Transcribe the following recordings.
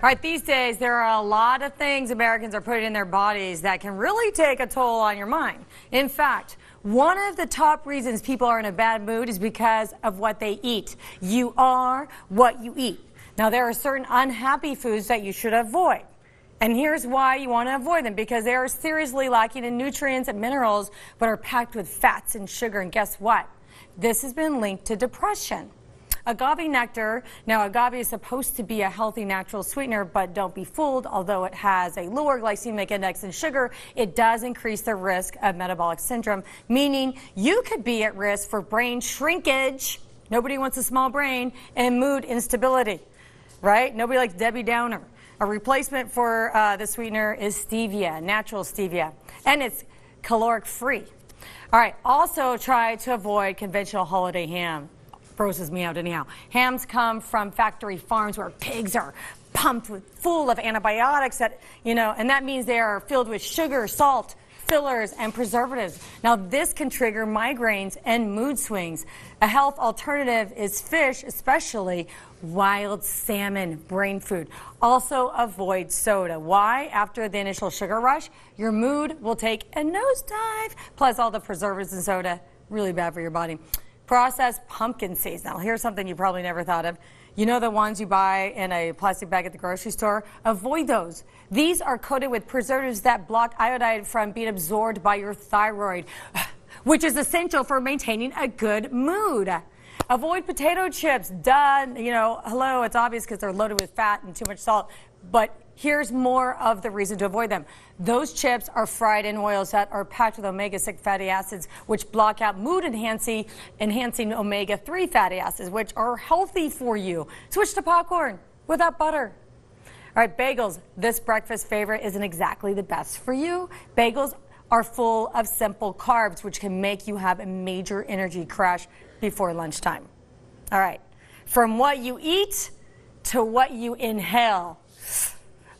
right, these days there are a lot of things Americans are putting in their bodies that can really take a toll on your mind. In fact, one of the top reasons people are in a bad mood is because of what they eat. You are what you eat. Now, there are certain unhappy foods that you should avoid. And here's why you want to avoid them, because they are seriously lacking in nutrients and minerals, but are packed with fats and sugar. And guess what? This has been linked to depression. Agave nectar, now agave is supposed to be a healthy natural sweetener, but don't be fooled. Although it has a lower glycemic index than sugar, it does increase the risk of metabolic syndrome, meaning you could be at risk for brain shrinkage. Nobody wants a small brain, and mood instability, right? Nobody likes Debbie Downer. A replacement for the sweetener is stevia, natural stevia, and it's caloric free. All right, also try to avoid conventional holiday ham. Grosses me out anyhow. Hams come from factory farms where pigs are pumped full of antibiotics and that means they are filled with sugar, salt, fillers, and preservatives. Now, this can trigger migraines and mood swings. A health alternative is fish, especially wild salmon, brain food. Also, avoid soda. Why? After the initial sugar rush, your mood will take a nosedive. Plus, all the preservatives in soda, really bad for your body. Processed pumpkin seeds. Now, here's something you probably never thought of. You know the ones you buy in a plastic bag at the grocery store? Avoid those. These are coated with preservatives that block iodine from being absorbed by your thyroid, which is essential for maintaining a good mood. Avoid potato chips. Duh. Hello, it's obvious because they're loaded with fat and too much salt. But here's more of the reason to avoid them. Those chips are fried in oils that are packed with omega-6 fatty acids, which block out mood-enhancing omega-3 fatty acids, which are healthy for you. Switch to popcorn without butter. All right, bagels. This breakfast favorite isn't exactly the best for you. Bagels are full of simple carbs, which can make you have a major energy crash before lunchtime. All right, from what you eat to what you inhale.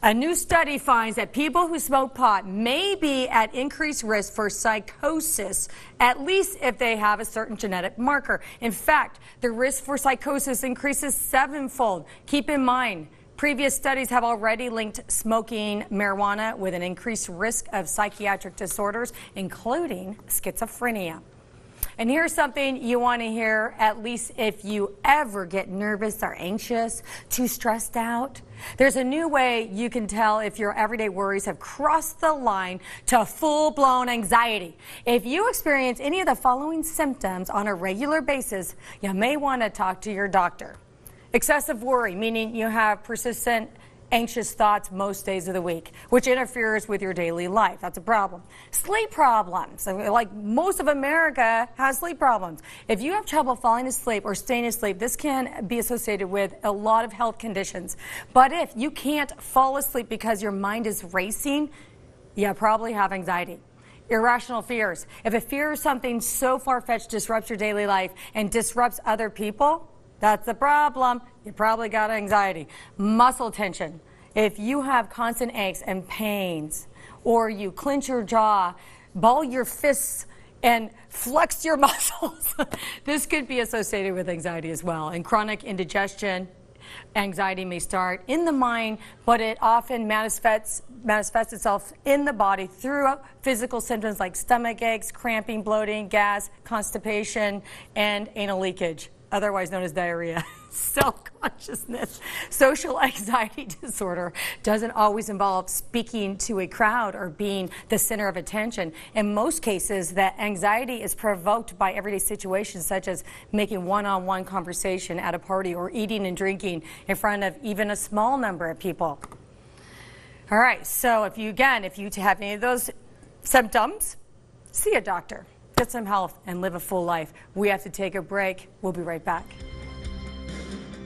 A new study finds that people who smoke pot may be at increased risk for psychosis, at least if they have a certain genetic marker. In fact, the risk for psychosis increases 7-fold. Keep in mind, previous studies have already linked smoking marijuana with an increased risk of psychiatric disorders, including schizophrenia. And here's something you want to hear, at least if you ever get nervous or anxious, too stressed out. There's a new way you can tell if your everyday worries have crossed the line to full-blown anxiety. If you experience any of the following symptoms on a regular basis, you may want to talk to your doctor. Excessive worry, meaning you have persistent anxious thoughts most days of the week, which interferes with your daily life. That's a problem. Sleep problems. Like most of America has sleep problems. If you have trouble falling asleep or staying asleep, this can be associated with a lot of health conditions. But if you can't fall asleep because your mind is racing, you probably have anxiety. Irrational fears. If a fear of something so far-fetched disrupts your daily life and disrupts other people, that's the problem. You probably got anxiety. Muscle tension. If you have constant aches and pains, or you clench your jaw, ball your fists, and flex your muscles, this could be associated with anxiety as well. And chronic indigestion, anxiety may start in the mind, but it often manifests itself in the body through physical symptoms like stomach aches, cramping, bloating, gas, constipation, and anal leakage, otherwise known as diarrhea. Self-consciousness. Social anxiety disorder doesn't always involve speaking to a crowd or being the center of attention. In most cases, that anxiety is provoked by everyday situations such as making one-on-one conversation at a party or eating and drinking in front of even a small number of people. All right, so if you have any of those symptoms, see a doctor, get some help, and live a full life. We have to take a break. We'll be right back.